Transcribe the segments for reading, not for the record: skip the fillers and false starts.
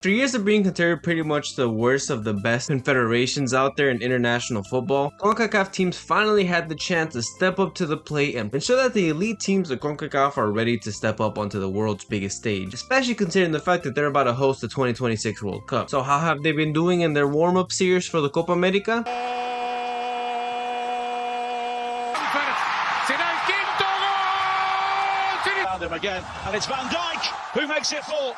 After years of being considered pretty much the worst of the best confederations out there in international football, CONCACAF teams finally had the chance to step up to the plate and show that the elite teams of CONCACAF are ready to step up onto the world's biggest stage, especially considering the fact that they're about to host the 2026 World Cup. So how have they been doing in their warm-up series for the Copa America? Him again, and it's Van Dijk who makes it 4.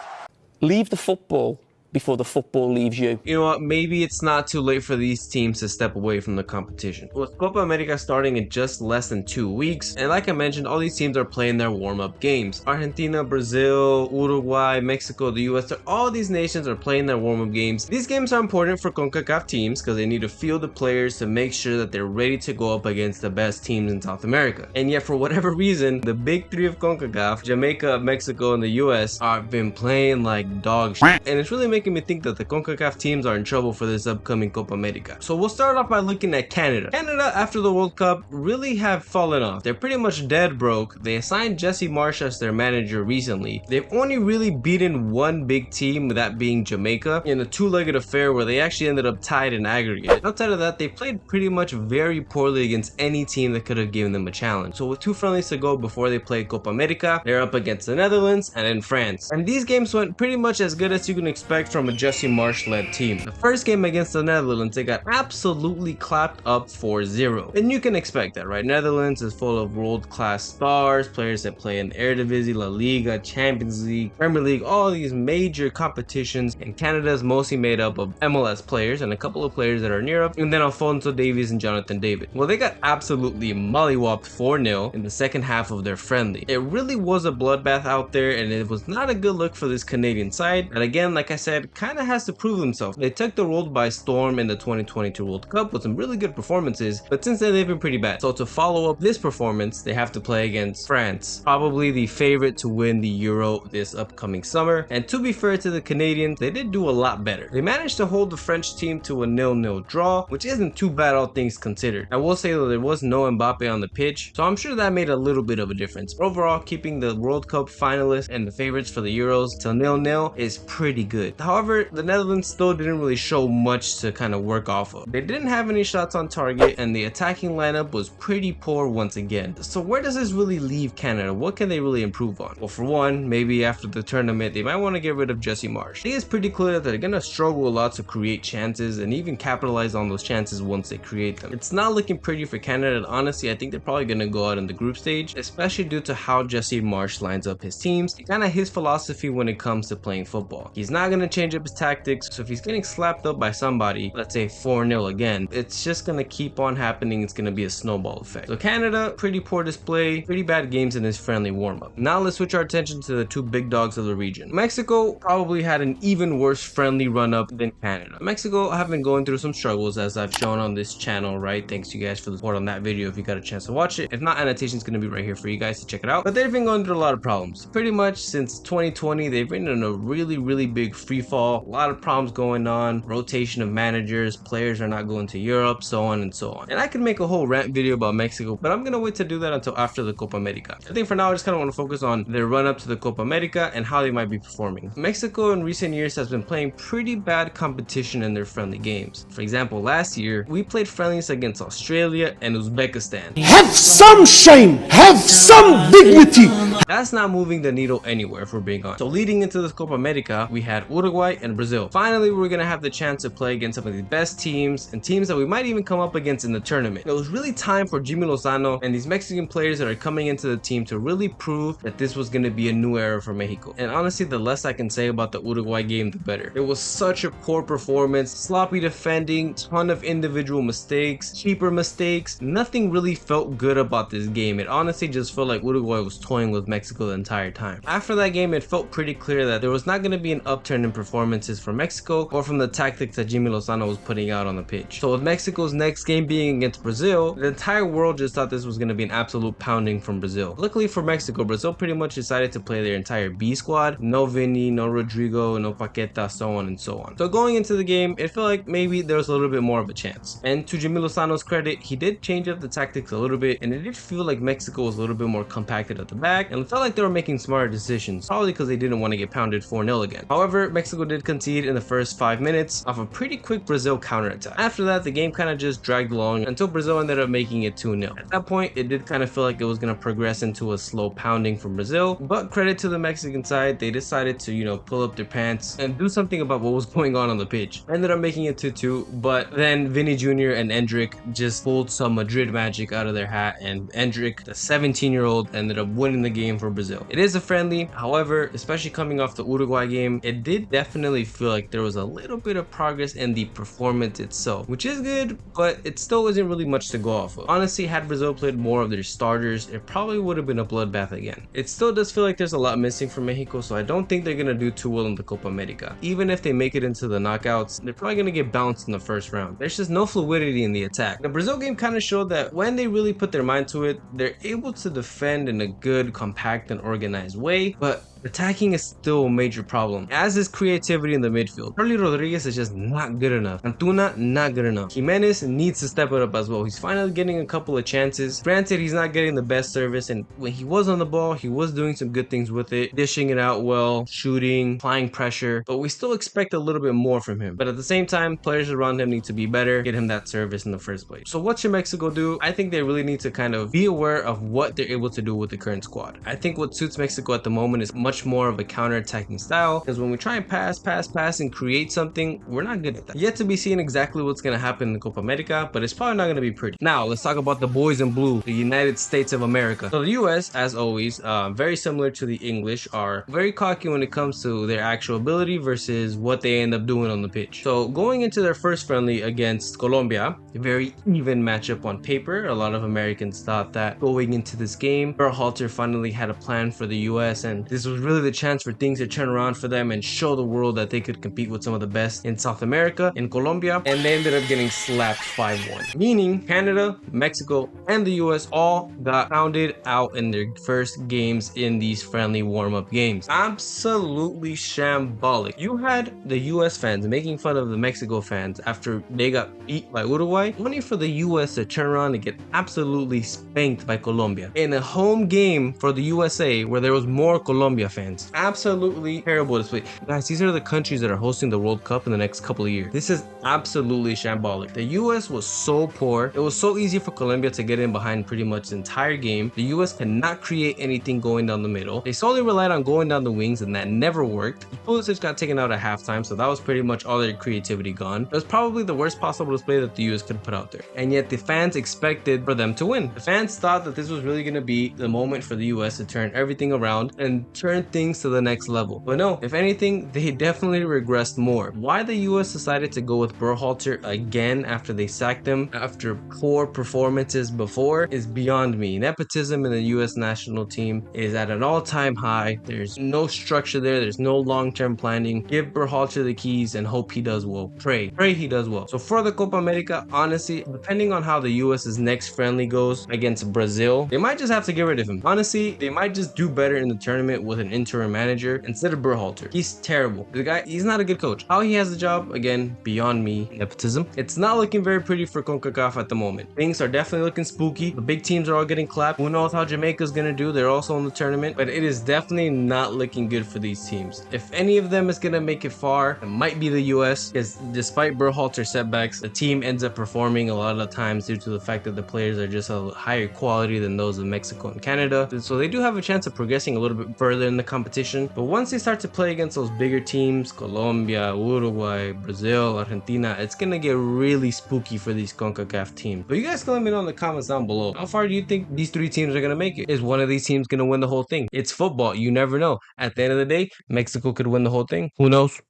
Leave the football before the football leaves you. You know what, maybe it's not too late for these teams to step away from the competition. With Copa America starting in just less than 2 weeks, and like I mentioned, all these teams are playing their warm-up games. Argentina, Brazil, Uruguay, Mexico, the US, all these nations are playing their warm-up games. These games are important for CONCACAF teams because they need to field the players to make sure that they're ready to go up against the best teams in South America. And yet, for whatever reason, the big three of CONCACAF, Jamaica, Mexico, and the US, have been playing like dog shit. And it's really making me think that the CONCACAF teams are in trouble for this upcoming Copa America. So we'll start off by looking at Canada. Canada, after the World Cup, really have fallen off. They're pretty much dead broke. They assigned Jesse Marsh as their manager recently. They've only really beaten one big team, that being Jamaica, in a two-legged affair where they actually ended up tied in aggregate. Outside of that, they played pretty much very poorly against any team that could have given them a challenge. So with 2 friendlies to go before they played Copa America, they're up against the Netherlands and then France. And these games went pretty much as good as you can expect from a Jesse Marsh-led team. The first game against the Netherlands, they got absolutely clapped up 4-0. And you can expect that, right? Netherlands is full of world-class stars, players that play in Eredivisie, La Liga, Champions League, Premier League, all these major competitions. And Canada is mostly made up of MLS players and a couple of players that are in Europe, and then Alphonso Davies and Jonathan David. Well, they got absolutely mollywopped 4-0 in the second half of their friendly. It really was a bloodbath out there, and it was not a good look for this Canadian side. And again, like I said, kind of has to prove themselves. They took the world by storm in the 2022 World Cup with some really good performances, but since then they've been pretty bad. So to follow up this performance, they have to play against France, probably the favorite to win the Euro this upcoming summer. And to be fair to the Canadians, they did do a lot better. They managed to hold the French team to a 0-0 draw, which isn't too bad all things considered. I will say though, there was no Mbappe on the pitch, so I'm sure that made a little bit of a difference. But overall, keeping the World Cup finalists and the favorites for the Euros to 0-0 is pretty good. However, the Netherlands still didn't really show much to kind of work off of. They didn't have any shots on target, and the attacking lineup was pretty poor once again. So where does this really leave Canada? What can they really improve on? Well, for one, maybe after the tournament, they might want to get rid of Jesse Marsh. I think it's pretty clear that they're going to struggle a lot to create chances and even capitalize on those chances once they create them. It's not looking pretty for Canada, and honestly, I think they're probably going to go out in the group stage, especially due to how Jesse Marsh lines up his teams. It's kind of his philosophy when it comes to playing football. He's not going to change up his tactics, so if he's getting slapped up by somebody, let's say 4-0 again, it's just going to keep on happening. It's going to be a snowball effect. So Canada, pretty poor display, pretty bad games in this friendly warm-up. Now let's switch our attention to the 2 big dogs of the region. Mexico probably had an even worse friendly run-up than Canada. Mexico have been going through some struggles, as I've shown on this channel, right? Thanks to you guys for the support on that video if you got a chance to watch it. If not, annotation is going to be right here for you guys to check it out. But they've been going through a lot of problems. Pretty much since 2020, they've been in a really big free fall. A lot of problems going on, rotation of managers, players are not going to Europe, so on and so on. And I could make a whole rant video about Mexico, but I'm gonna wait to do that until after the Copa America. I think for now I just kind of want to focus on their run up to the Copa America and how they might be performing. Mexico in recent years has been playing pretty bad competition in their friendly games. For example, last year we played friendlies against Australia and Uzbekistan. Have some shame, have some dignity. That's not moving the needle anywhere, if we're being honest. So leading into this Copa America, we had Uruguay and Brazil. Finally, we're gonna have the chance to play against some of the best teams and teams that we might even come up against in the tournament. It was really time for Jimmy Lozano and these Mexican players that are coming into the team to really prove that this was gonna be a new era for Mexico. And honestly, the less I can say about the Uruguay game, the better. It was such a poor performance, sloppy defending, ton of individual mistakes, cheaper mistakes. Nothing really felt good about this game. It honestly just felt like Uruguay was toying with Mexico the entire time. After that game, it felt pretty clear that there was not going to be an upturn in performances for Mexico or from the tactics that Jimmy Lozano was putting out on the pitch. So with Mexico's next game being against Brazil, the entire world just thought this was going to be an absolute pounding from Brazil. Luckily for Mexico, Brazil pretty much decided to play their entire B squad. No Vini, no Rodrigo, no Paqueta, so on and so on. So going into the game, it felt like maybe there was a little bit more of a chance. And to Jimmy Lozano's credit, he did change up the tactics a little bit, and it did feel like Mexico was a little bit more compacted at the back, and it felt like they were making smarter decisions, probably because they didn't want to get pounded 4-0 again. However, Mexico Mexico did concede in the first 5 minutes off a pretty quick Brazil counterattack. After that, the game kind of just dragged along until Brazil ended up making it 2-0. At that point, it did kind of feel like it was going to progress into a slow pounding from Brazil, but credit to the Mexican side, they decided to, pull up their pants and do something about what was going on the pitch. Ended up making it 2-2, but then Vinny Jr. and Endrick just pulled some Madrid magic out of their hat, and Endrick, the 17-year-old, ended up winning the game for Brazil. It is a friendly, however, especially coming off the Uruguay game, it did definitely feel like there was a little bit of progress in the performance itself, which is good, but it still isn't really much to go off of. Honestly, had Brazil played more of their starters, it probably would have been a bloodbath again. It still does feel like there's a lot missing from Mexico, so I don't think they're going to do too well in the Copa America. Even if they make it into the knockouts, they're probably going to get bounced in the first round. There's just no fluidity in the attack. The Brazil game kind of showed that when they really put their mind to it, they're able to defend in a good, compact, and organized way, but attacking is still a major problem, as is creativity in the midfield. Charlie Rodriguez is just not good enough. Antuna, not good enough. Jimenez needs to step it up as well. He's finally getting a couple of chances. Granted, he's not getting the best service, and when he was on the ball, he was doing some good things with it, dishing it out well, shooting, applying pressure, but we still expect a little bit more from him. But at the same time, players around him need to be better, get him that service in the first place. So what should Mexico do? I think they really need to kind of be aware of what they're able to do with the current squad. I think what suits Mexico at the moment is much more of a counter-attacking style, because when we try and pass and create something, we're not good at that. Yet to be seen exactly what's going to happen in the Copa America, but it's probably not going to be pretty. Now let's talk about the boys in blue, the United States of America. So the US, as always, very similar to the English, are very cocky when it comes to their actual ability versus what they end up doing on the pitch. So going into their first friendly against Colombia, a very even matchup on paper. A lot of Americans thought that going into this game, Berhalter finally had a plan for the US, and this was really the chance for things to turn around for them and show the world that they could compete with some of the best in South America, in Colombia, and they ended up getting slapped 5-1. Meaning Canada, Mexico, and the US all got pounded out in their first games in these friendly warm-up games. Absolutely shambolic. You had the US fans making fun of the Mexico fans after they got beat by Uruguay, only for the US to turn around and get absolutely spanked by Colombia in a home game for the USA where there was more Colombia fans. Absolutely terrible display. Guys, these are the countries that are hosting the World Cup in the next couple of years. This is absolutely shambolic. The US was so poor. It was so easy for Colombia to get in behind pretty much the entire game. The US cannot create anything going down the middle. They solely relied on going down the wings, and that never worked. Pulisic got taken out at halftime, so that was pretty much all their creativity gone. It was probably the worst possible display that the US could put out there. And yet the fans expected for them to win. The fans thought that this was really going to be the moment for the US to turn everything around and turn things to the next level. But no, if anything, they definitely regressed more. Why the US decided to go with Berhalter again after they sacked him after poor performances before is beyond me. Nepotism in the US national team is at an all-time high. There's no structure there. There's no long-term planning. Give Berhalter the keys and hope he does well. Pray he does well. So for the Copa America, honestly, depending on how the US's next friendly goes against Brazil, they might just have to get rid of him. Honestly, they might just do better in the tournament with an interim manager instead of Berhalter. He's terrible. The guy, he's not a good coach. How he has the job, again, beyond me. Nepotism. It's not looking very pretty for CONCACAF at the moment. Things are definitely looking spooky. The big teams are all getting clapped. Who knows how Jamaica's gonna do? They're also in the tournament, but it is definitely not looking good for these teams. If any of them is gonna make it far, it might be the US, because despite Berhalter setbacks, the team ends up performing a lot of the times due to the fact that the players are just a higher quality than those of Mexico and Canada. So they do have a chance of progressing a little bit further in the competition. But once they start to play against those bigger teams, Colombia, Uruguay, Brazil, Argentina, it's gonna get really spooky for these CONCACAF teams. But you guys can let me know in the comments down below. How far do you think these three teams are gonna make it? Is one of these teams gonna win the whole thing? It's football. You never know. At the end of the day, Mexico could win the whole thing. Who knows?